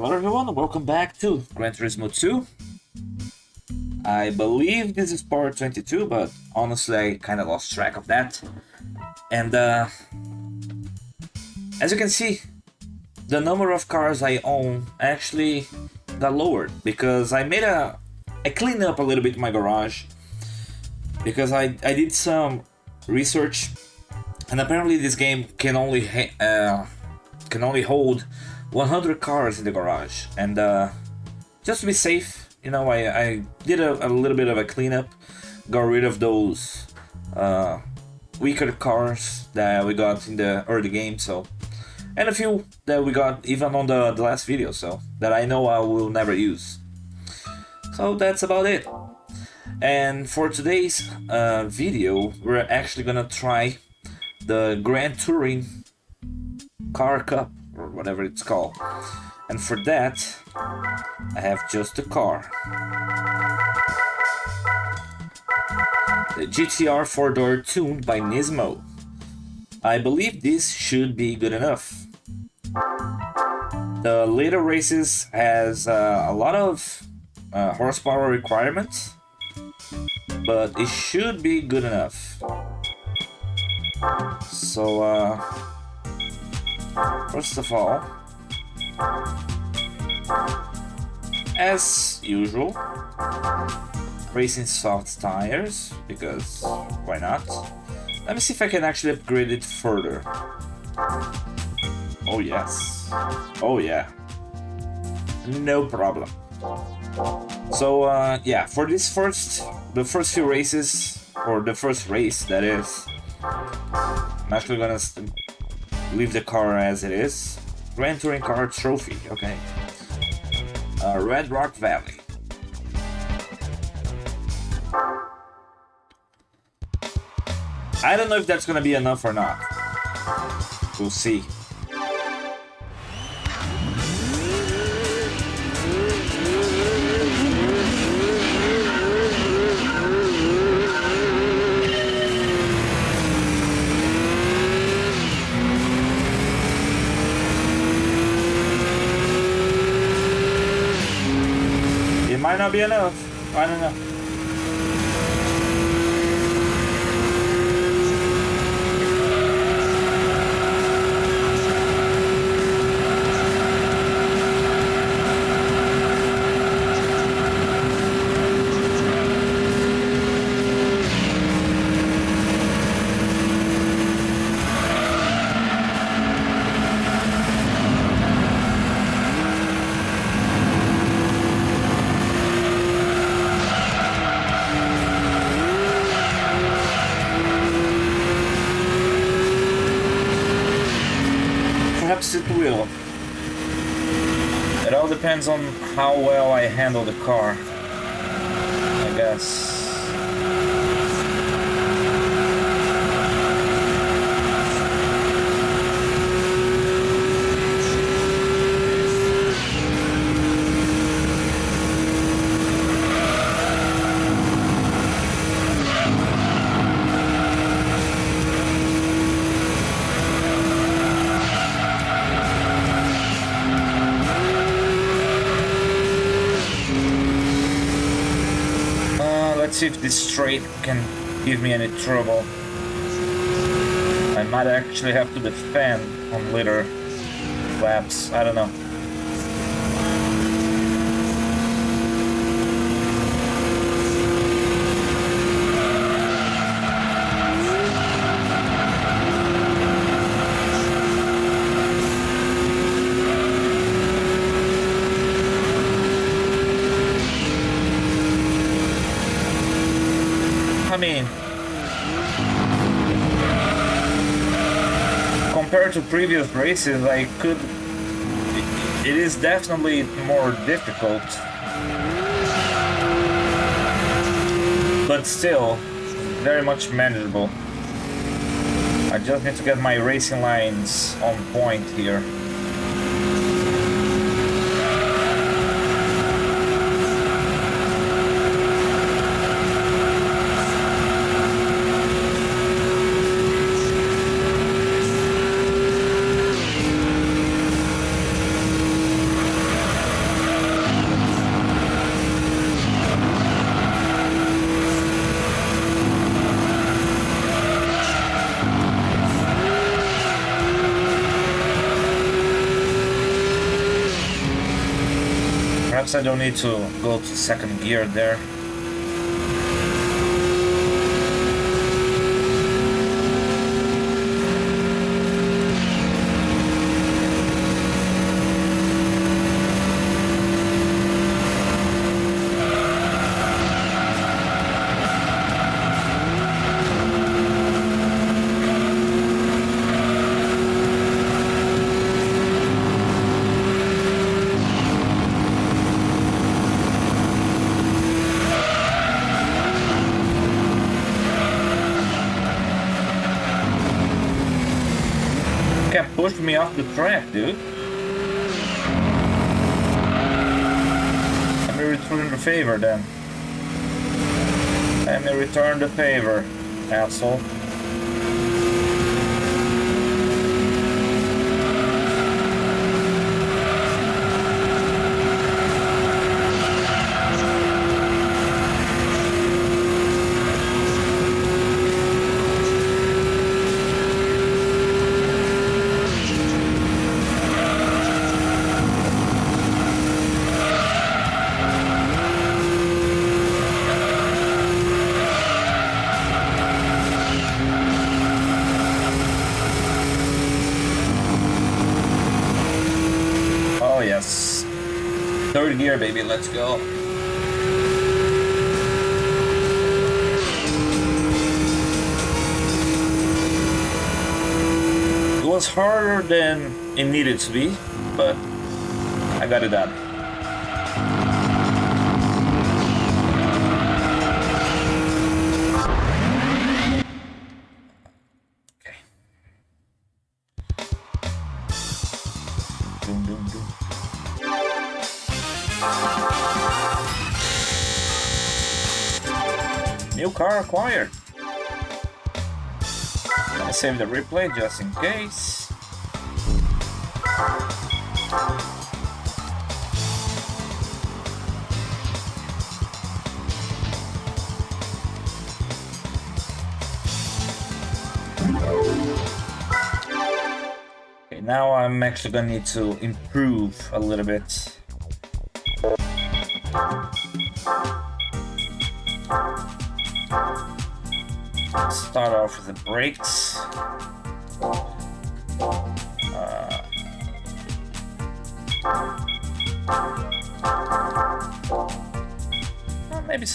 Hello everyone, welcome back to Gran Turismo 2. I believe this is part 22, but honestly I kind of lost track of that. And as you can see, the number of cars I own actually got lowered because I cleaned up a little bit my garage because I did some research, and apparently this game can only hold 100 cars in the garage, and just to be safe, you know, I did a little bit of a cleanup, got rid of those weaker cars that we got in the early game, so, and a few that we got even on the last video, so that I know I will never use. So that's about it. And for today's video, we're actually gonna try the Gran Turismo Car Cup, or whatever it's called. And for that, I have just a car. The GTR 4-door tuned by Nismo. I believe this should be good enough. The later races has a lot of horsepower requirements, but it should be good enough. So first of all, as usual, racing soft tires, because why not? Let me see if I can actually upgrade it further. Oh yes, oh yeah, no problem. So yeah, for the first few races, or the first race that is, I'm actually gonna leave the car as it is. Grand Touring Car Trophy, okay. Red Rock Valley. I don't know if that's gonna be enough or not. We'll see. Might not be enough. I don't know. Perhaps it will. It all depends on how well I handle the car, I guess. Let's see if this straight can give me any trouble. I might actually have to defend on later laps, I don't know. I mean, compared to previous races, it is definitely more difficult, but still very much manageable. I just need to get my racing lines on point here. Perhaps I don't need to go to second gear there. Pushed me off the track, dude. Let me return the favor then. Let me return the favor, asshole. Third gear, baby, let's go. It was harder than it needed to be, but I got it done. Okay. Doom, doom, doom. New car acquired. Gonna save the replay just in case. Okay, now I'm actually gonna need to improve a little bit. Start off with the brakes. Maybe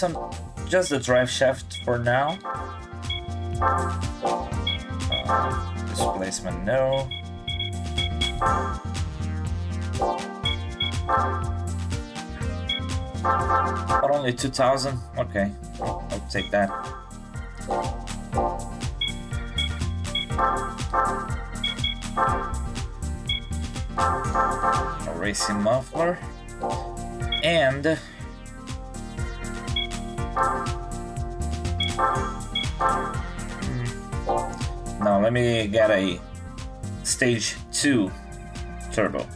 just the drive shaft for now. Displacement, no. But only 2,000. Okay, I'll take that. A racing muffler and now let me get a stage 2 turbo,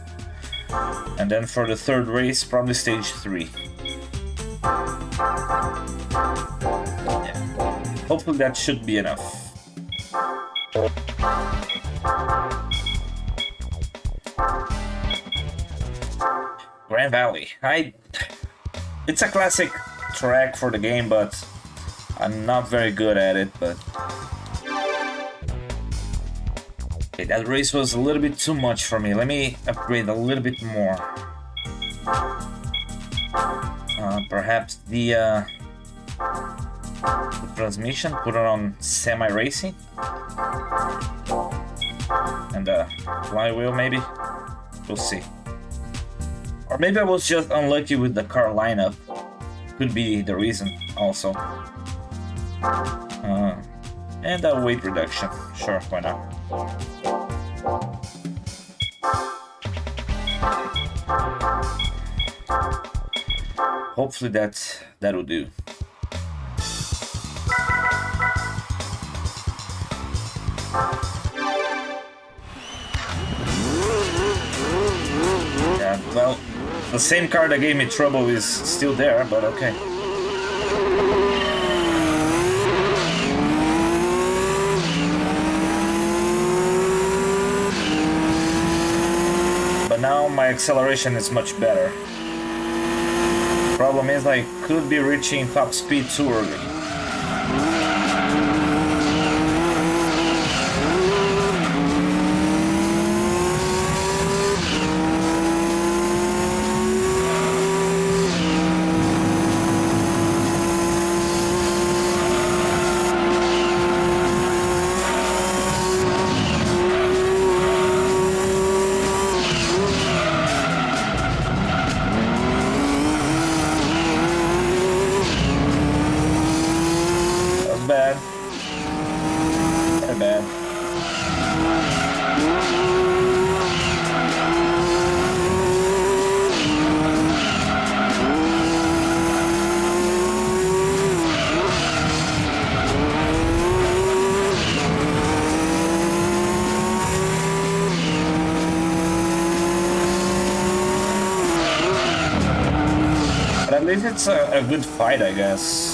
and then for the third race probably stage 3. Yeah. Hopefully that should be enough. Grand Valley. It's a classic track for the game, but I'm not very good at it, but okay, that race was a little bit too much for me. Let me upgrade a little bit more. Perhaps the transmission, put it on semi-racing, and the flywheel maybe. We'll see. Or maybe I was just unlucky with the car lineup. Could be the reason also. And a weight reduction. Sure, why not? Hopefully that'll do. Yeah, well, the same car that gave me trouble is still there, but okay. But now my acceleration is much better. Problem is I could be reaching top speed too early. Bad. Very bad. But at least it's a good fight, I guess.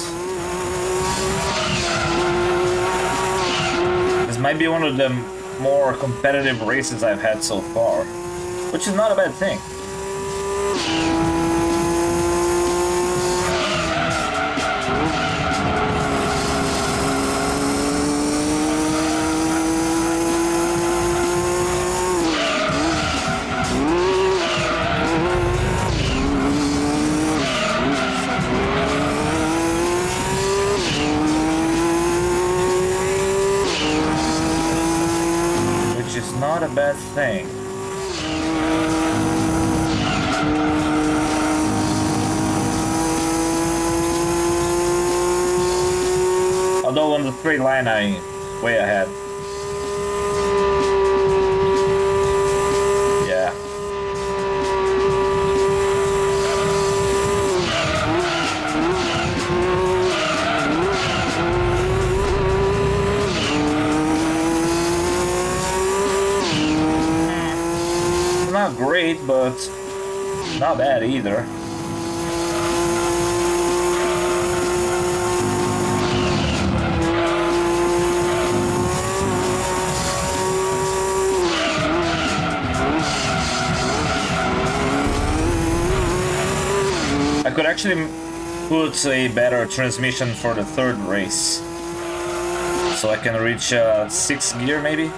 Might be one of the more competitive races I've had so far, which is not a bad thing. Not a bad thing. Although on the straight line I'm way ahead. Yeah. Not great, but not bad either. I could actually put a better transmission for the third race, so I can reach 6th gear maybe.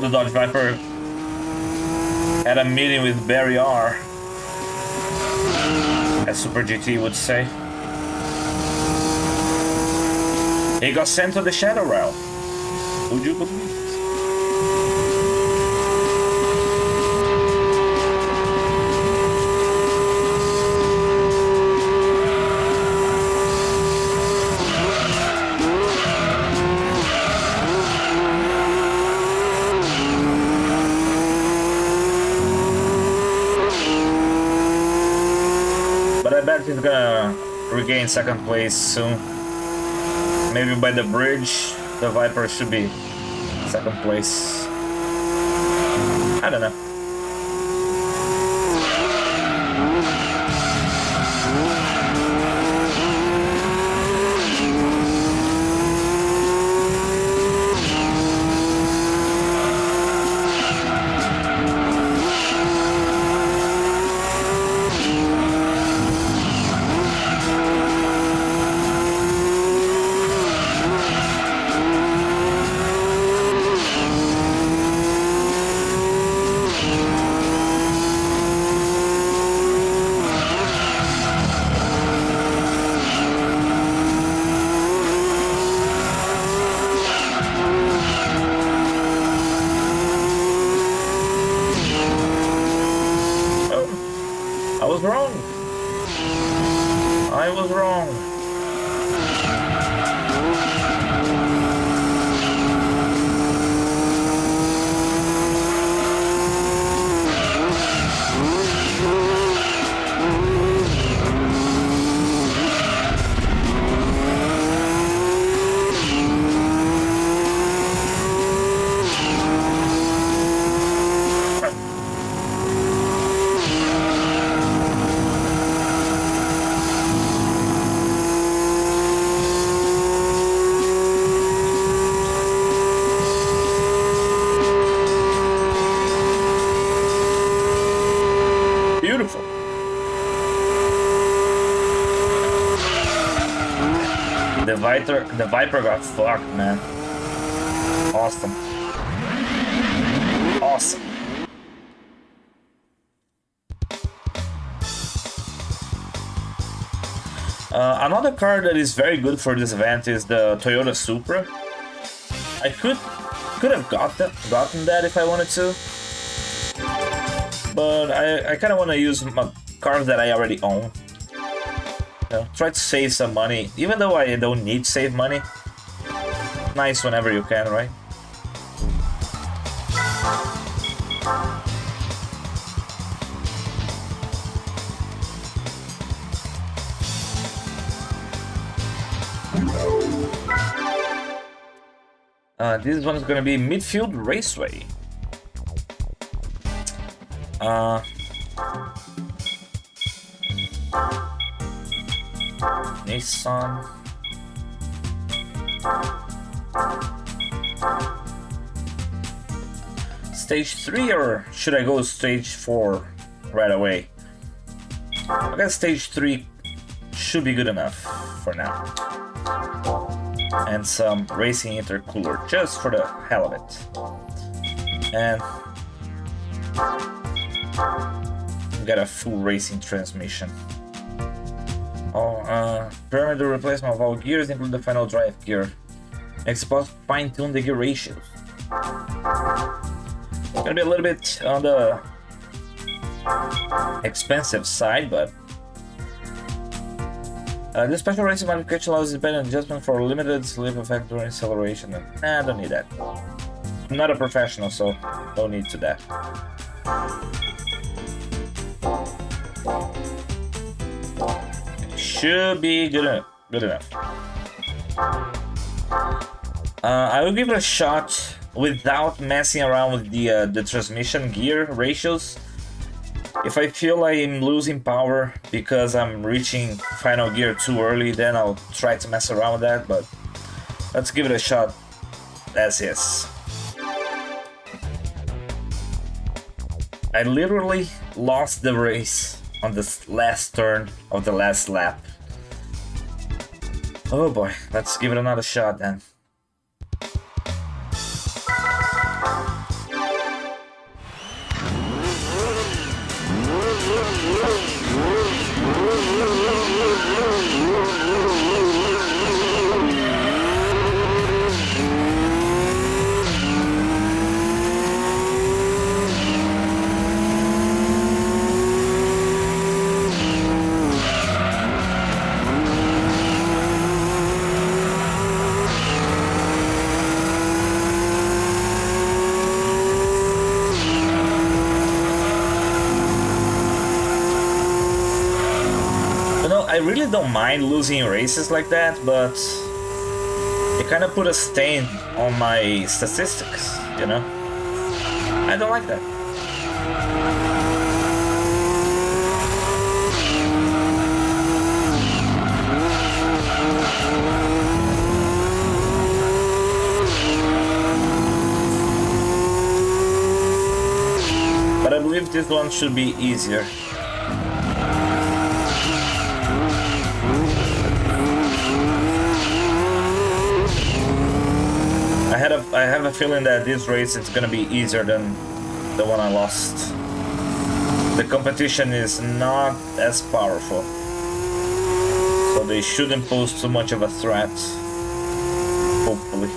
The Dodge Viper had a meeting with Barry R, as Super GT would say. He got sent to the Shadow Realm. Would you believe it? I bet he's gonna regain 2nd place soon. Maybe by the bridge, the Viper should be 2nd place. I don't know. The Viper got fucked, man. Awesome. Awesome. Another car that is very good for this event is the Toyota Supra. I could have gotten that if I wanted to, but I kind of want to use my cars that I already own. Try to save some money, even though I don't need to save money. Nice whenever you can, right? This one is gonna be Midfield Raceway. Nissan. Stage 3, or should I go stage 4 right away? I guess stage 3 should be good enough for now. And some racing intercooler just for the hell of it. And got a full racing transmission. Pyramidal replacement of all gears, include the final drive gear. Next possible, fine-tune the gear ratios. Gonna be a little bit on the expensive side, but this special racing modification allows independent adjustment for limited slip effect during acceleration. Nah, I don't need that. I'm not a professional, so no need to that. Should be good enough. I will give it a shot without messing around with the transmission gear ratios. If I feel I'm losing power because I'm reaching final gear too early, then I'll try to mess around with that, but let's give it a shot as is. I literally lost the race on the last turn of the last lap. Oh boy, let's give it another shot then. I really don't mind losing races like that, but it kind of put a stain on my statistics, you know? I don't like that. But I believe this one should be easier. I have a feeling that this race is gonna be easier than the one I lost. The competition is not as powerful, so they shouldn't pose too much of a threat, hopefully.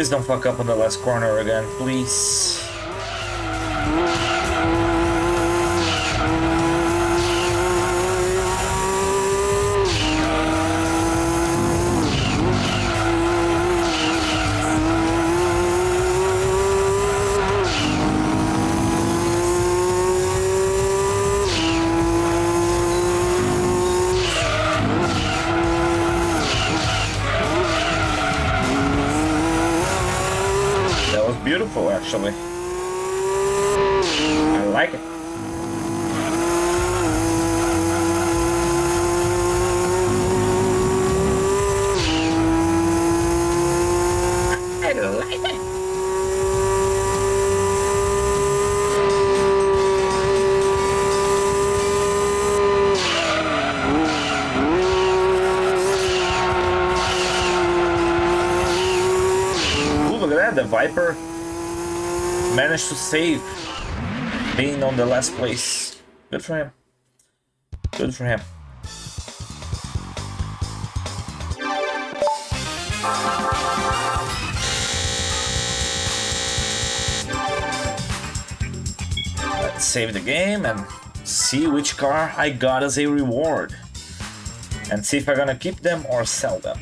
Please don't fuck up on the last corner again, please. Beautiful, actually. I like it. I like it. Ooh, look at that, the Viper managed to save being on the last place. Good for him. Good for him. Let's save the game and see which car I got as a reward. And see if I'm gonna keep them or sell them.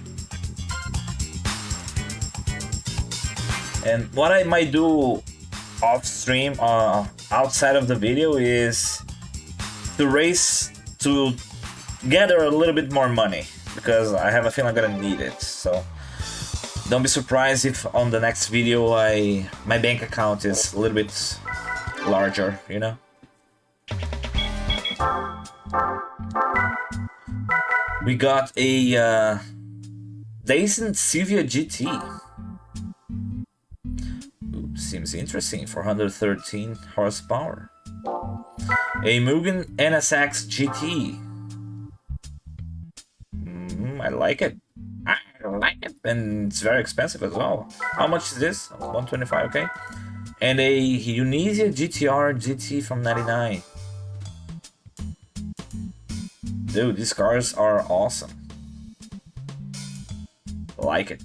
And what I might do off stream, outside of the video, is to race to gather a little bit more money, because I have a feeling I'm gonna need it. So don't be surprised if on the next video my bank account is a little bit larger, you know. We got a decent Silvia GT. Seems interesting. 413 horsepower. A Mugen NSX GT. I like it. I like it, and it's very expensive as well. How much is this? 125. Okay. And a Unisia GTR GT from 99. Dude, these cars are awesome. Like it.